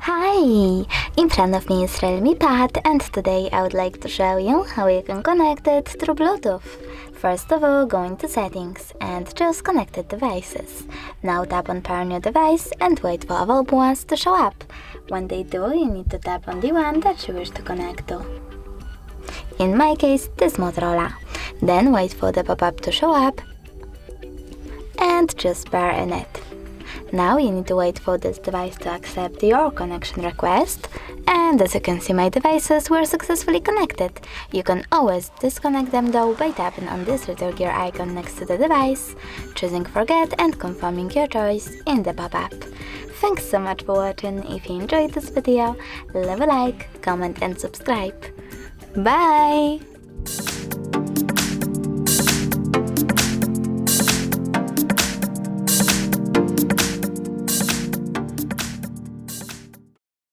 Hi! In front of me is Realme Pad, and today I would like to show you how you can connect it through Bluetooth. First of all, go into settings and choose connected devices. Now tap on pair new device and wait for available ones to show up. When they do, you need to tap on the one that you wish to connect to. In my case, this Motorola. Then wait for the pop-up to show up and choose pair in it. Now you need to wait for this device to accept your connection request, and as you can see, my devices were successfully connected. You can always disconnect them though by tapping on this little gear icon next to the device, choosing forget and confirming your choice in the pop-up. Thanks so much for watching. If you enjoyed this video, leave a like, comment and subscribe. Bye!